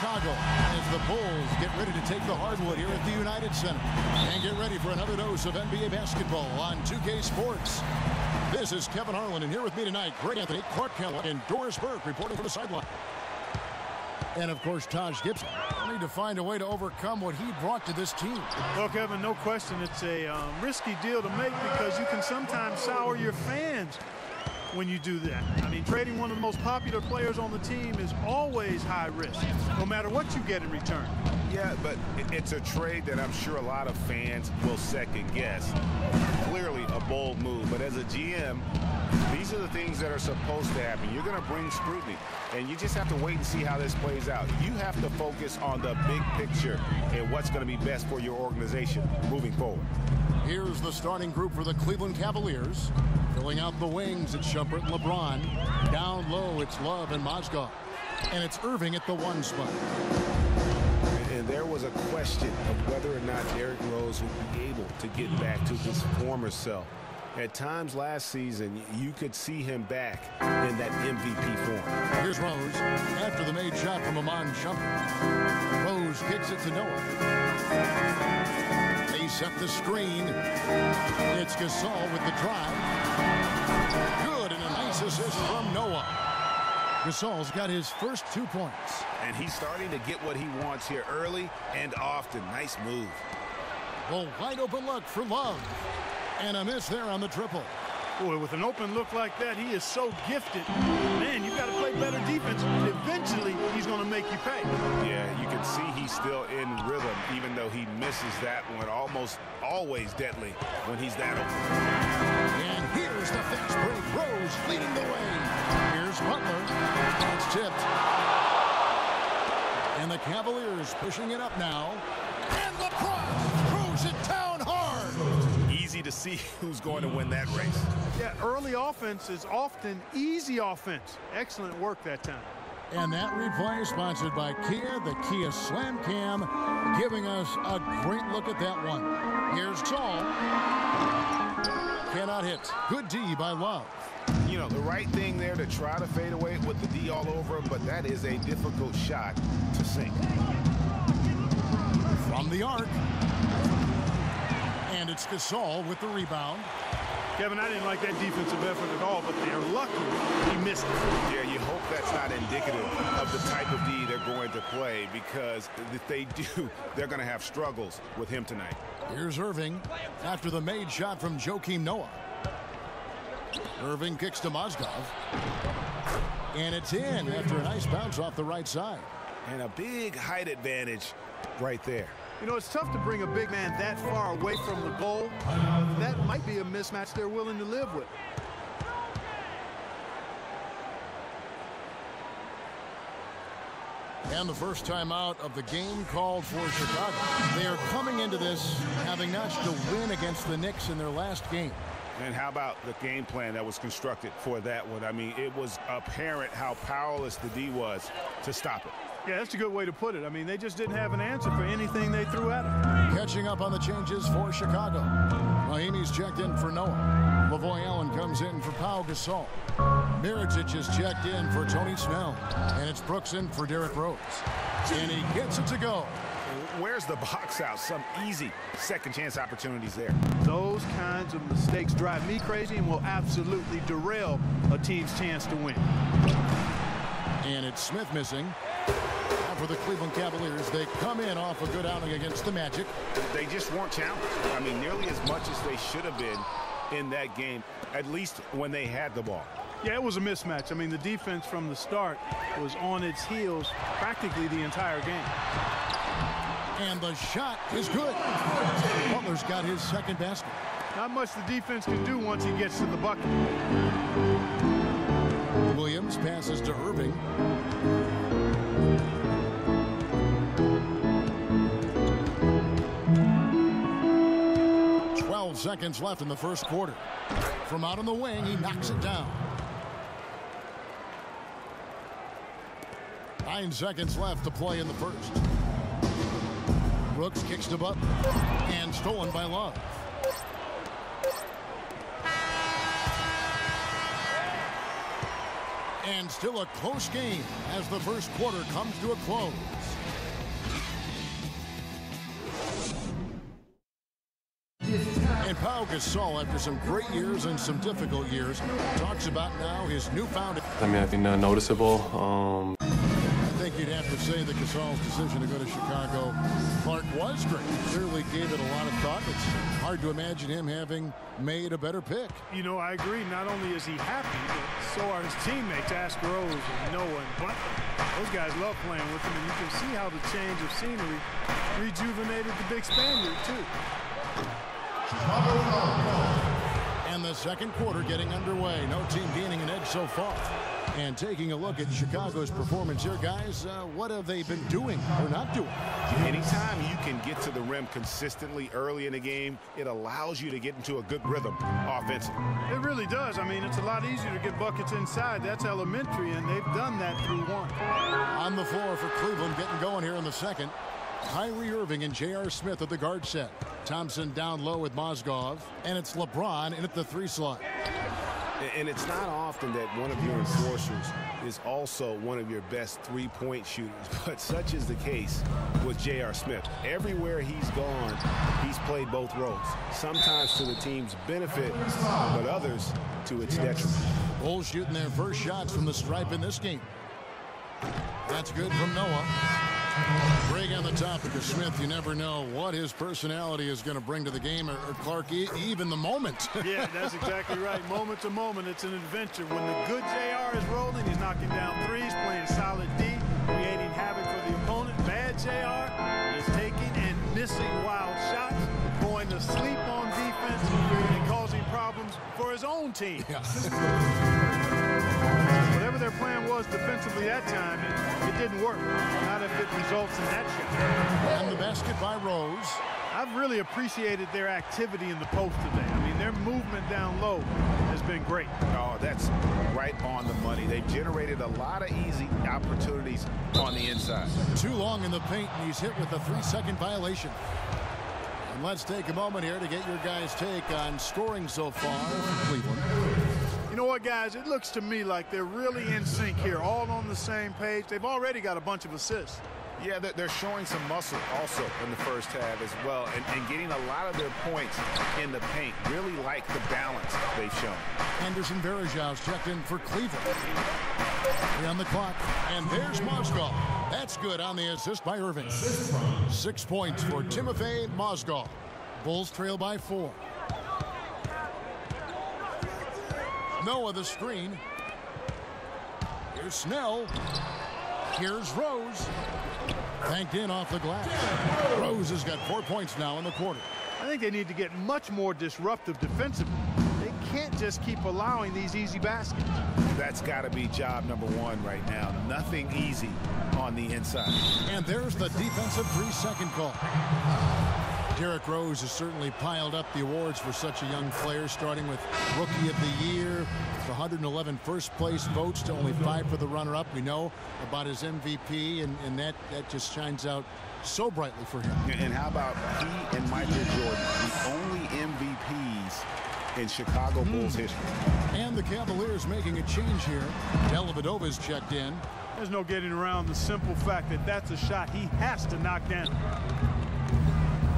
Chicago as the Bulls get ready to take the hardwood here at the United Center and get ready for another dose of NBA basketball on 2K Sports. This is Kevin Harlan, and here with me tonight, Greg Anthony, Clark Kellogg, and Doris Burke reporting from the sideline. And, of course, Taj Gibson will need to find a way to overcome what he brought to this team. Well, Kevin, no question it's a risky deal to make because you can sometimes sour your fans when you do that. I mean, trading one of the most popular players on the team is always high risk, no matter what you get in return. Yeah, but it's a trade that I'm sure a lot of fans will second guess. Clearly a bold move, but as a GM, these are the things that are supposed to happen. You're going to bring scrutiny, and you just have to wait and see how this plays out. You have to focus on the big picture and what's going to be best for your organization moving forward. Here's the starting group for the Cleveland Cavaliers. Filling out the wings, it's Shumpert and LeBron. Down low, it's Love and Mozgov. And it's Irving at the 1 spot. And there was a question of whether or not Derrick Rose would be able to get back to his former self. At times last season, you could see him back in that MVP form. Here's Rose after the made shot from Iman Shumpert. Rose kicks it to Noah. They set the screen. It's Gasol with the drive. Good, and a nice assist from Noah. Gasol's got his first 2 points. And he's starting to get what he wants here early and often. Nice move. The wide open look for Love. And a miss there on the triple. Boy, with an open look like that, he is so gifted. Man, you've got to play better defense. Eventually, he's going to make you pay. Yeah, you can see he's still in rhythm, even though he misses that one. Almost always deadly when he's that open. And here's the fast break. Rose leading the way. Here's Butler. It's tipped. And the Cavaliers pushing it up now. And LeBron throws it down hard. Easy to see who's going to win that race. Yeah, early offense is often easy offense. Excellent work that time. And that replay is sponsored by Kia, the Kia Slam Cam, giving us a great look at that one. Here's Saul. Cannot hit. Good D by Love. You know, the right thing there to try to fade away with the D all over him, but that is a difficult shot to sink. From the arc. And it's Gasol with the rebound. Kevin, I didn't like that defensive effort at all, but they're lucky he missed it. Yeah, you hope that's not indicative of the type of D they're going to play, because if they do, they're going to have struggles with him tonight. Here's Irving after the made shot from Joakim Noah. Irving kicks to Mozgov. And it's in after a nice bounce off the right side. And a big height advantage right there. You know, it's tough to bring a big man that far away from the goal. That might be a mismatch they're willing to live with. And the first time out of the game called for Chicago. They are coming into this having notched a win against the Knicks in their last game. And how about the game plan that was constructed for that one? I mean, it was apparent how powerless the D was to stop it. Yeah, that's a good way to put it. I mean, they just didn't have an answer for anything they threw at him. Catching up on the changes for Chicago. Mahimi's checked in for Noah. Lavoy Allen comes in for Pau Gasol. Miričić is checked in for Tony Snell. And it's Brooks in for Derrick Rose. And he gets it to go. Where's the box out? Some easy second chance opportunities there. Those kinds of mistakes drive me crazy and will absolutely derail a team's chance to win. And it's Smith missing. For the Cleveland Cavaliers, they come in off a good outing against the Magic. They just weren't challenged. I mean, nearly as much as they should have been in that game, at least when they had the ball. Yeah, it was a mismatch. I mean, the defense from the start was on its heels practically the entire game. And the shot is good. Butler's got his second basket. Not much the defense can do once he gets to the bucket. Williams passes to Irving. Seconds left in the first quarter. From out on the wing, he knocks it down. 9 seconds left to play in the first. Brooks kicks to Butler. And stolen by Love. And still a close game as the first quarter comes to a close. And Pau Gasol, after some great years and some difficult years, talks about now his newfound... I think noticeable. I think you'd have to say that Gasol's decision to go to Chicago, Clark, was great. Clearly gave it a lot of thought. It's hard to imagine him having made a better pick. You know, I agree. Not only is he happy, but so are his teammates, Ask Rose and Noah and Butler. Those guys love playing with him, and you can see how the change of scenery rejuvenated the big Spaniard, too. And the second quarter getting underway. No team gaining an edge so far. And taking a look at Chicago's performance here, guys, what have they been doing or not doing? Anytime you can get to the rim consistently early in the game, it allows you to get into a good rhythm offensively. It really does. I mean, it's a lot easier to get buckets inside. That's elementary, and they've done that through one. On the floor for Cleveland, getting going here in the second. Kyrie Irving and J.R. Smith at the guard set. Thompson down low with Mozgov. And it's LeBron in at the 3 slot. And it's not often that one of your enforcers is also one of your best three-point shooters, but such is the case with J.R. Smith. Everywhere he's gone, he's played both roles, sometimes to the team's benefit, but others to its detriment. Bulls shooting their first shots from the stripe in this game. That's good from Noah. Greg, on the topic of Smith, you never know what his personality is going to bring to the game, or Clark, even the moment. Yeah, that's exactly right. Moment to moment, it's an adventure. When the good JR is rolling, he's knocking down threes, playing solid D, creating havoc for the opponent. Bad JR is taking and missing wild shots, going to sleep on defense, and causing problems for his own team. Yeah. Whatever their plan was defensively that time, it didn't work. Not if it results in that shot. And the basket by Rose. I've really appreciated their activity in the post today. I mean, their movement down low has been great. Oh, that's right on the money. They've generated a lot of easy opportunities on the inside. Too long in the paint, and he's hit with a 3-second violation. And let's take a moment here to get your guys' take on scoring so far for Cleveland. You know what, guys? It looks to me like they're really in sync here, all on the same page. They've already got a bunch of assists. Yeah, they're showing some muscle also in the first half as well, and getting a lot of their points in the paint. Really like the balance they've shown. Anderson Varejau's checked in for Cleveland. 3 on the clock, and there's Mozgov. That's good on the assist by Irving. 6 points for Timofey Mozgov. Bulls trail by 4. Noah the screen. Here's Snell. Here's Rose. Banked in off the glass. Rose has got 4 points now in the quarter. I think they need to get much more disruptive defensively. They can't just keep allowing these easy baskets. That's got to be job number 1 right now. Nothing easy on the inside. And there's the defensive 3-second call. Derrick Rose has certainly piled up the awards for such a young player, starting with Rookie of the Year, the 111 first-place votes to only 5 for the runner-up. We know about his MVP, and that just shines out so brightly for him. And how about he and Michael Jordan, the only MVPs in Chicago Bulls history. And the Cavaliers making a change here. Dellavedova's checked in. There's no getting around the simple fact that that's a shot he has to knock down.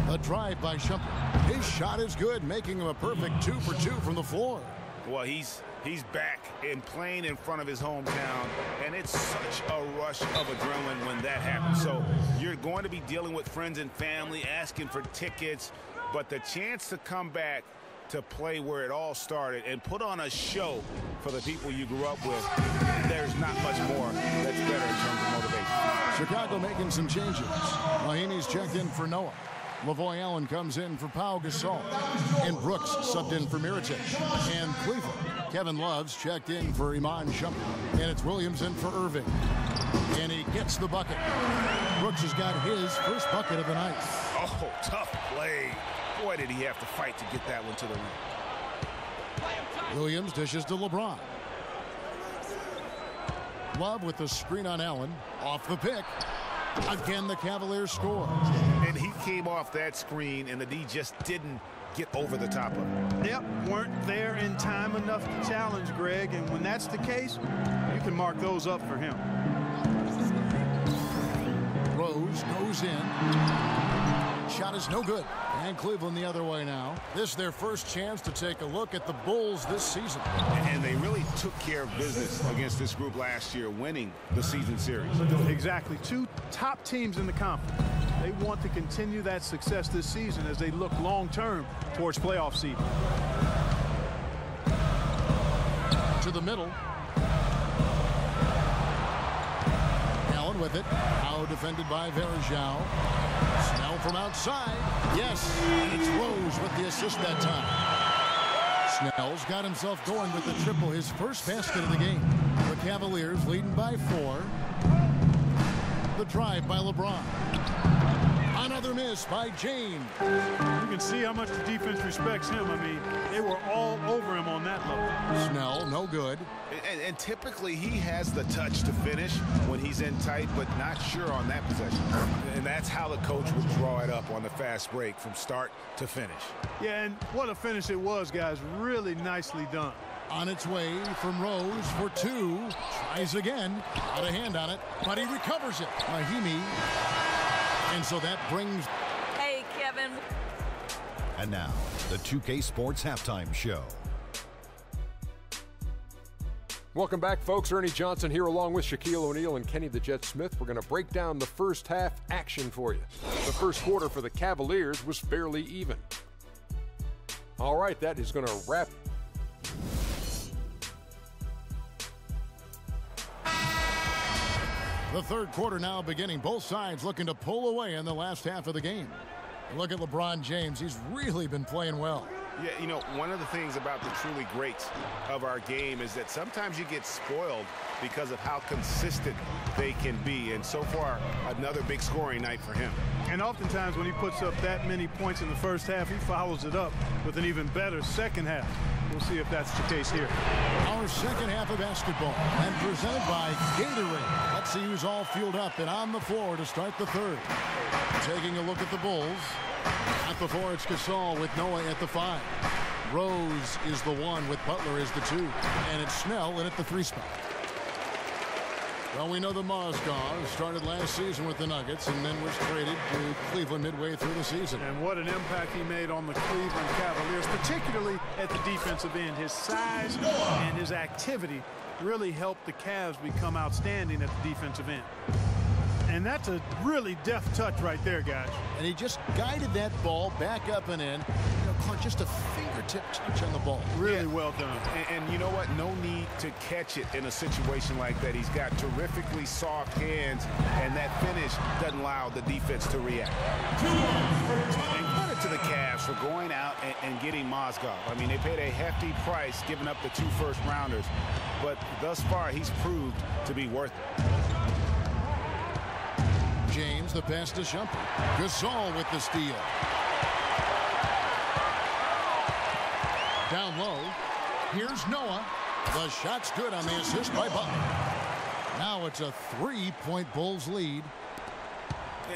A drive by Shumpert. His shot is good, making him a perfect 2 for 2 from the floor. Well, he's back and playing in front of his hometown, and it's such a rush of adrenaline when that happens. So you're going to be dealing with friends and family, asking for tickets, but the chance to come back to play where it all started and put on a show for the people you grew up with, there's not much more that's better in terms of motivation. Chicago making some changes. Mahinmi's checked in for Noah. Lavoy Allen comes in for Pau Gasol. And Brooks subbed in for Mirotic. And Cleveland. Kevin Love's checked in for Iman Shumpert. And it's Williams in for Irving. And he gets the bucket. Brooks has got his first bucket of the night. Oh, tough play. Boy, did he have to fight to get that one to the rim. Williams dishes to LeBron. Love with the screen on Allen. Off the pick. Again, the Cavaliers score. And he came off that screen, and the D just didn't get over the top of it. Yep, weren't there in time enough to challenge Greg, and when that's the case, you can mark those up for him. Rose goes in. Shot is no good. And Cleveland the other way now. This is their first chance to take a look at the Bulls this season. And they really took care of business against this group last year, winning the season series. Exactly. Two top teams in the conference. They want to continue that success this season as they look long-term towards playoff seeding. To the middle. Allen with it. Now defended by Verjao. Snell from outside. Yes, and it's Rose with the assist that time. Snell's got himself going with the triple, his first basket of the game. The Cavaliers leading by 4. The drive by LeBron. Another miss by James. You can see how much the defense respects him. I mean, they were all over him on that level. Snell, no good. And typically he has the touch to finish when he's in tight, but not sure on that possession. And that's how the coach would draw it up on the fast break from start to finish. Yeah, and what a finish it was, guys. Really nicely done. On its way from Rose for 2. Tries again. Got a hand on it, but he recovers it. Mahimi. And so that brings... Hey, Kevin. And now, the 2K Sports Halftime Show. Welcome back, folks. Ernie Johnson here along with Shaquille O'Neal and Kenny the Jet Smith. We're going to break down the first half action for you. The first quarter for the Cavaliers was fairly even. All right, that is going to wrap. The third quarter now beginning. Both sides looking to pull away in the last half of the game. Look at LeBron James. He's really been playing well. Yeah, you know, one of the things about the truly greats of our game is that sometimes you get spoiled because of how consistent they can be. And so far, another big scoring night for him. And oftentimes when he puts up that many points in the first half, he follows it up with an even better second half. We'll see if that's the case here. Our second half of basketball and presented by Gatorade. Let's see who's all fueled up and on the floor to start the third. Taking a look at the Bulls. At the 4, it's Gasol with Noah at the 5. Rose is the 1 with Butler as the 2. And it's Snell in at the 3 spot. Well, we know the Mozgov started last season with the Nuggets and then was traded to Cleveland midway through the season. And what an impact he made on the Cleveland Cavaliers, particularly at the defensive end. His size and his activity really helped the Cavs become outstanding at the defensive end. And that's a really deft touch right there, guys. And he just guided that ball back up and in. You know, Clark, just a fingertip touch on the ball. Really well done. And you know what? No need to catch it in a situation like that. He's got terrifically soft hands, and that finish doesn't allow the defense to react. And credit to the Cavs for going out and getting Mozgov. I mean, they paid a hefty price giving up the 2 first-rounders, but thus far he's proved to be worth it. James, the pass to Shumpert. Gasol with the steal. Down low. Here's Noah. The shot's good on the assist by Butler. Now it's a 3-point Bulls lead.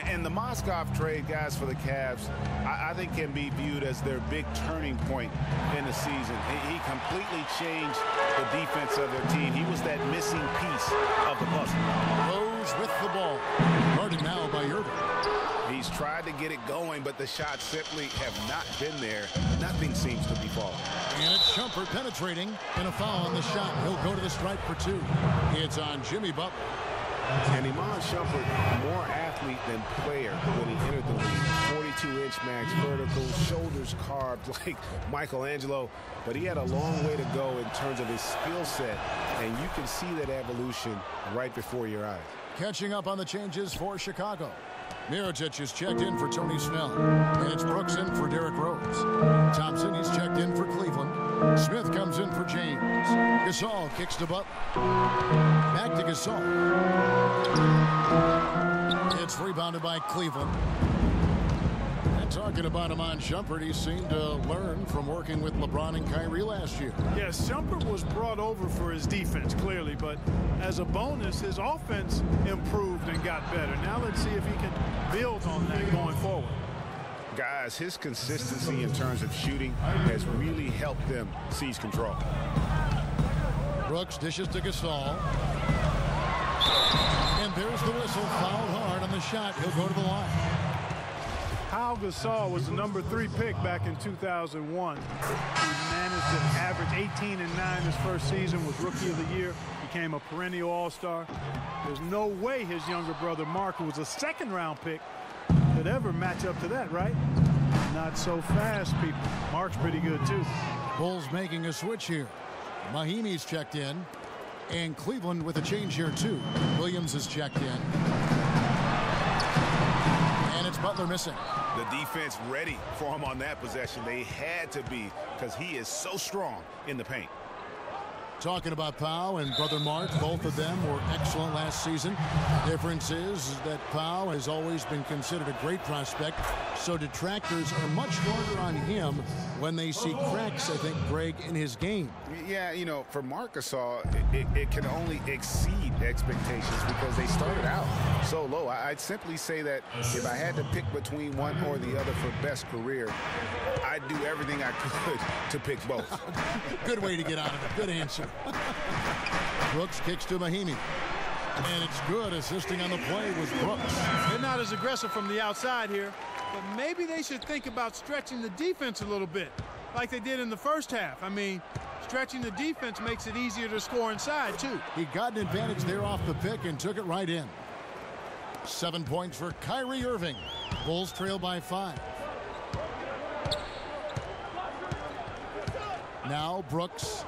And the Mozgov trade, guys, for the Cavs, I think can be viewed as their big turning point in the season. He completely changed the defense of their team. He was that missing piece of the puzzle. Rose with the ball. Guarded now by Irving. He's tried to get it going, but the shots simply have not been there. Nothing seems to be falling. And it's Shumpert penetrating, and a foul on the shot. He'll go to the stripe for 2. It's on Jimmy Butler. And Iman Shumpert, more athlete than player when he entered the league. 42-inch max vertical, shoulders carved like Michelangelo. But he had a long way to go in terms of his skill set, and you can see that evolution right before your eyes. Catching up on the changes for Chicago. Mirotic is checked in for Tony Snell. And it's Brooks in for Derrick Rose. Thompson, he's checked in for Cleveland. Smith comes in for James. Gasol kicks to Butler. Back to Gasol. It's rebounded by Cleveland. And talking about Iman Shumpert, he seemed to learn from working with LeBron and Kyrie last year. Yes, Shumpert was brought over for his defense, clearly, but as a bonus, his offense improved and got better. Now let's see if he can build on that going forward. Guys, his consistency in terms of shooting has really helped them seize control. Brooks dishes to Gasol. And there's the whistle. Fouled hard on the shot. He'll go to the line. Pau Gasol was the #3 pick back in 2001. He managed to average 18 and 9 his first season, was Rookie of the Year, became a perennial All-Star. There's no way his younger brother Mark, who was a second-round pick, could ever match up to that, right? Not so fast, people. Mark's pretty good, too. Bulls making a switch here. Mahimi's checked in. And Cleveland with a change here, too. Williams is checked in. And it's Butler missing. The defense ready for him on that possession. They had to be, because he is so strong in the paint. Talking about Pau and brother Mark, both of them were excellent last season. Difference is that Pau has always been considered a great prospect, so detractors are much harder on him when they see cracks, I think, Greg, in his game. Yeah, you know, for Marc Gasol, it can only exceed expectations because they started out so low. I'd simply say that if I had to pick between one or the other for best career, I'd do everything I could to pick both. Good way to get out of it. Good answer. Brooks kicks to Mahimi. And it's good. Assisting on the play was Brooks. They're not as aggressive from the outside here, but maybe they should think about stretching the defense a little bit, like they did in the first half. I mean, stretching the defense makes it easier to score inside, too. He got an advantage there off the pick and took it right in. 7 points for Kyrie Irving. Bulls trail by 5. Now Brooks.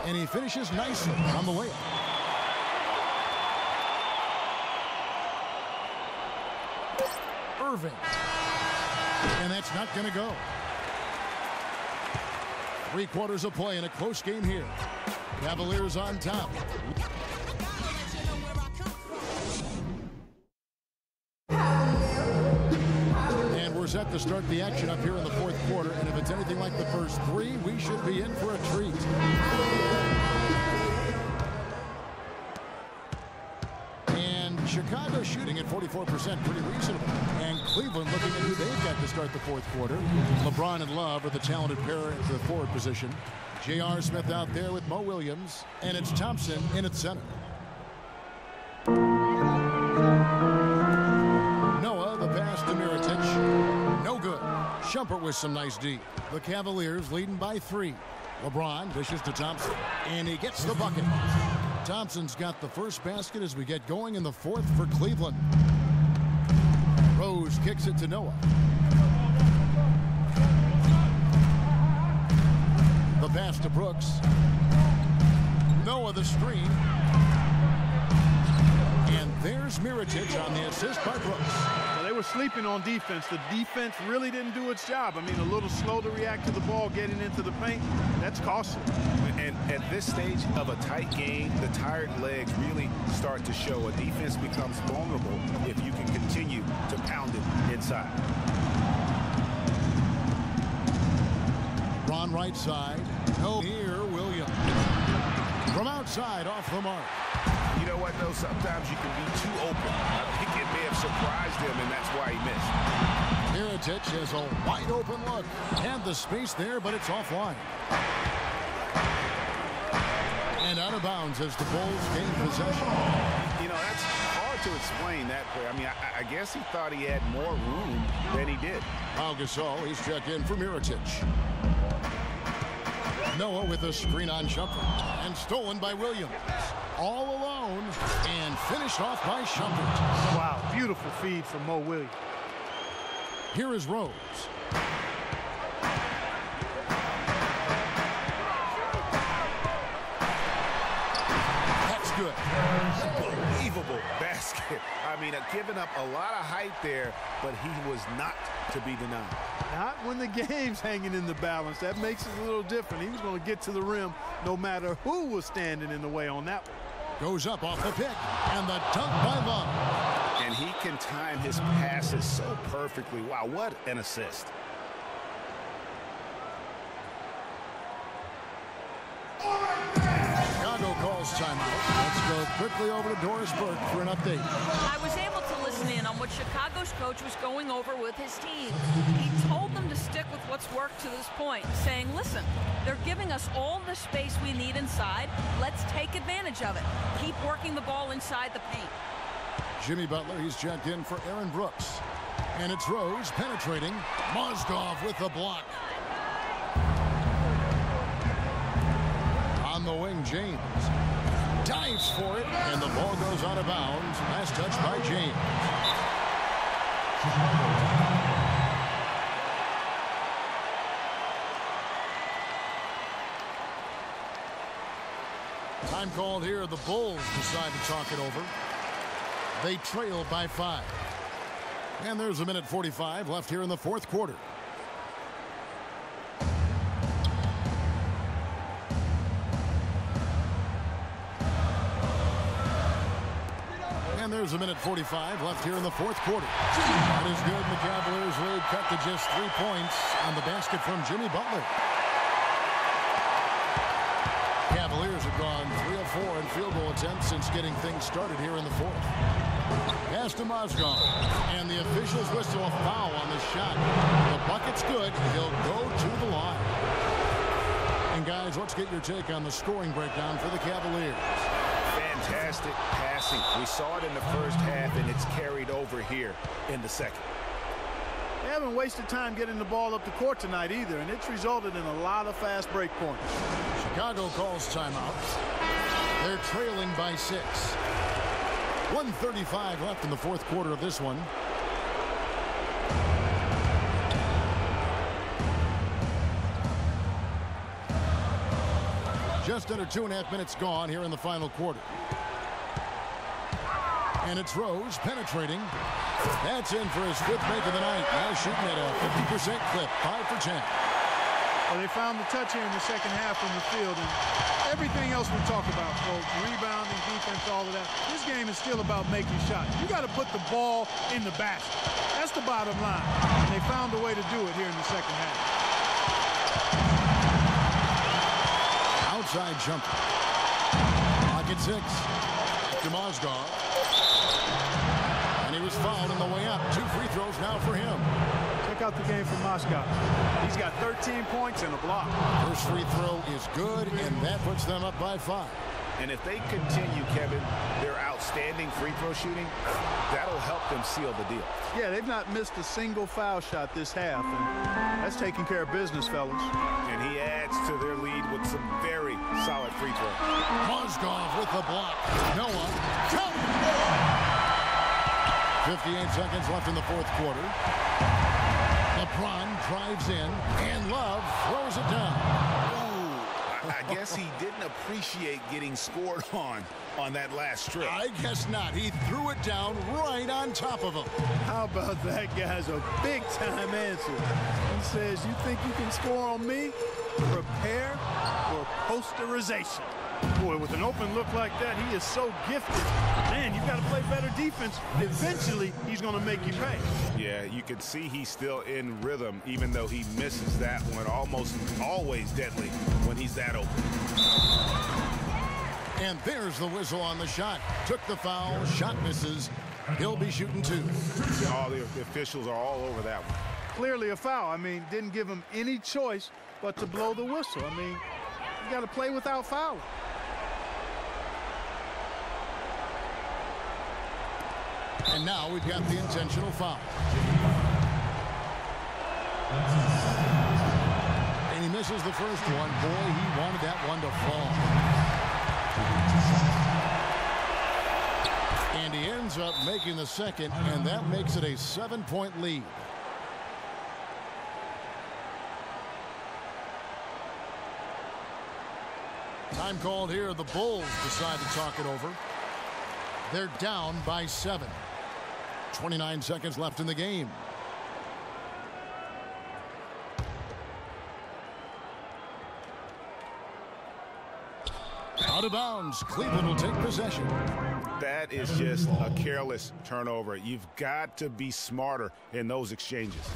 And he finishes nicely on the layup. Irving. And that's not going to go. 3 quarters of play in a close game here. Cavaliers on top. And we're set to start the action up here in the 4th quarter. And if it's anything like the first 3, we should be in for a treat. And Chicago shooting at 44%, pretty reasonable. And Cleveland looking at who they've got to start the 4th quarter. LeBron and Love are the talented pair at the forward position. J.R. Smith out there with Mo Williams. And it's Thompson in at center. Noah, the pass to Mirotic. No good. Shumpert with some nice D. The Cavaliers leading by 3. LeBron dishes to Thompson. And he gets the bucket. Thompson's got the first basket as we get going in the 4th for Cleveland. Rose kicks it to Noah. The pass to Brooks. Noah the screen. And there's Mirotic on the assist by Brooks. Well, they were sleeping on defense. The defense really didn't do its job. I mean, a little slow to react to the ball getting into the paint. That's costly. And at this stage of a tight game, the tired legs really start to show. A defense becomes vulnerable if you can continue to pound it inside. Ron right side. No, here Williams. From outside off the mark. You know what, though? Sometimes you can be too open. I think it may have surprised him, and that's why he missed. Mirotic has a wide open look. Had the space there, but it's offline. And out of bounds as the Bulls gain possession. You know, that's hard to explain that play. I mean, I guess he thought he had more room than he did. Pau Gasol, he's checked in for Mirotic. Noah with a screen on Shumpert. And stolen by Williams. All alone and finished off by Shumpert. Wow, beautiful feed from Mo Williams. Here is Rose. That's good. Unbelievable basket. I mean, giving up a lot of height there, but he was not to be denied. Not when the game's hanging in the balance. That makes it a little different. He was going to get to the rim no matter who was standing in the way on that one. Goes up off the pick, and the dunk by Love. And he can time his passes so perfectly. Wow, what an assist. timeout. Let's go quickly over to Doris Burke for an update. I was able to listen in on what Chicago's coach was going over with his team. He told them to stick with what's worked to this point, saying, listen, they're giving us all the space we need inside. Let's take advantage of it. Keep working the ball inside the paint. Jimmy Butler, he's checked in for Aaron Brooks. And it's Rose penetrating. Mozgov with the block. On the wing, James dives for it, and the ball goes out of bounds. Last touch by James. Time called here. The Bulls decide to talk it over. They trail by 5. And there's a minute 45 left here in the fourth quarter. And there's a minute 45 left here in the fourth quarter. That is good. The Cavaliers lead cut to just 3 points on the basket from Jimmy Butler. Cavaliers have gone 3 of 4 in field goal attempts since getting things started here in the fourth. Pass to Mozgov, and the officials whistle a foul on the shot. The bucket's good. He'll go to the line. And guys, let's get your take on the scoring breakdown for the Cavaliers. Fantastic passing. We saw it in the first half, and it's carried over here in the second. They haven't wasted time getting the ball up the court tonight either, and it's resulted in a lot of fast break points. Chicago calls timeout. They're trailing by 6. 1:35 left in the fourth quarter of this one. Just under 2.5 minutes gone here in the final quarter. And it's Rose penetrating. That's in for his 5th make of the night. Now shooting at a 50% clip. 5 for 10. Well, they found the touch here in the second half from the field, and everything else we talk about, both rebounding, defense, all of that. This game is still about making shots. You got to put the ball in the basket. That's the bottom line. And they found a way to do it here in the second half. Outside jumper. Pocket 6. To Mozgov. And he was fouled on the way up. 2 free throws now for him. Check out the game from Mozgov. He's got 13 points and a block. First free throw is good, and that puts them up by 5. And if they continue, Kevin, their outstanding free throw shooting, that'll help them seal the deal. Yeah, they've not missed a single foul shot this half, and that's taking care of business, fellas. And he adds to their lead with some very solid free throws. Mozgov with the block. Noah. Count! 58 seconds left in the fourth quarter. LeBron drives in, and Love throws it down. Ooh, I guess he didn't appreciate getting scored on that last strip. I guess not. He threw it down right on top of him. How about that guy's a big-time answer? He says, you think you can score on me? Prepare for posterization. Boy, with an open look like that, he is so gifted. Man, you've got to play better defense. Eventually, he's going to make you pay. Yeah, you can see he's still in rhythm, even though he misses that one. Almost always deadly when he's that open. And there's the whistle on the shot. Took the foul, shot misses. He'll be shooting 2. All the officials are all over that one. Clearly a foul. I mean, didn't give him any choice but to blow the whistle. I mean, you got to play without fouling. And now we've got the intentional foul. And he misses the first one. Boy, he wanted that one to fall. And he ends up making the second, and that makes it a 7-point lead. Time called here. The Bulls decide to talk it over. They're down by 7. 29 seconds left in the game. Out of bounds. Cleveland will take possession. That is just a careless turnover. You've got to be smarter in those exchanges.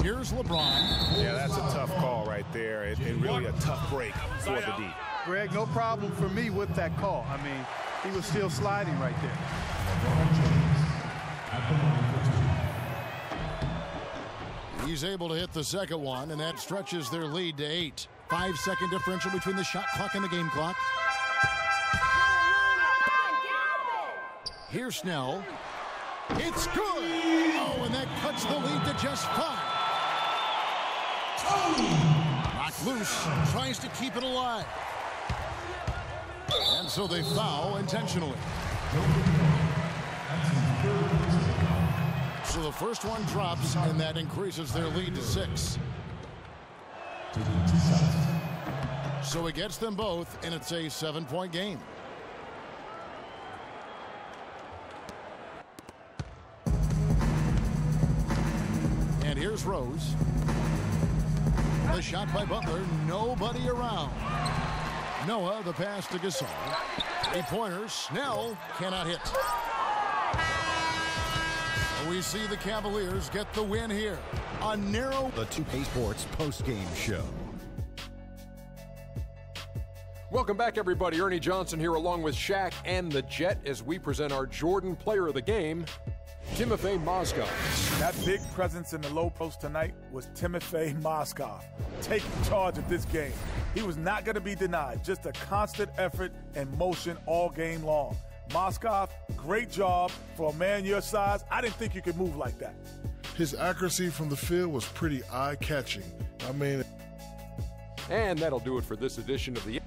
Here's LeBron. Yeah, that's a tough call right there, and really a tough break for the D. Greg, no problem for me with that call. I mean, he was still sliding right there. He's able to hit the second one, and that stretches their lead to 8. 5-second differential between the shot clock and the game clock. Here's Snell. It's good. Oh, and that cuts the lead to just 5. Knocked loose. Tries to keep it alive. And so they foul intentionally. So the first one drops, and that increases their lead to 6. So it gets them both, and it's a 7-point game. And here's Rose. The shot by Butler, nobody around. Noah, the pass to Gasol. 3-pointers, Snell cannot hit. We see the Cavaliers get the win here. A narrow. The 2K Sports post-game show. Welcome back, everybody. Ernie Johnson here along with Shaq and the Jet as we present our Jordan Player of the Game, Timofey Mozgov. That big presence in the low post tonight was Timofey Mozgov, taking charge of this game. He was not going to be denied, just a constant effort and motion all game long. Mozgov, great job for a man your size. I didn't think you could move like that. His accuracy from the field was pretty eye-catching. I mean... And that'll do it for this edition of the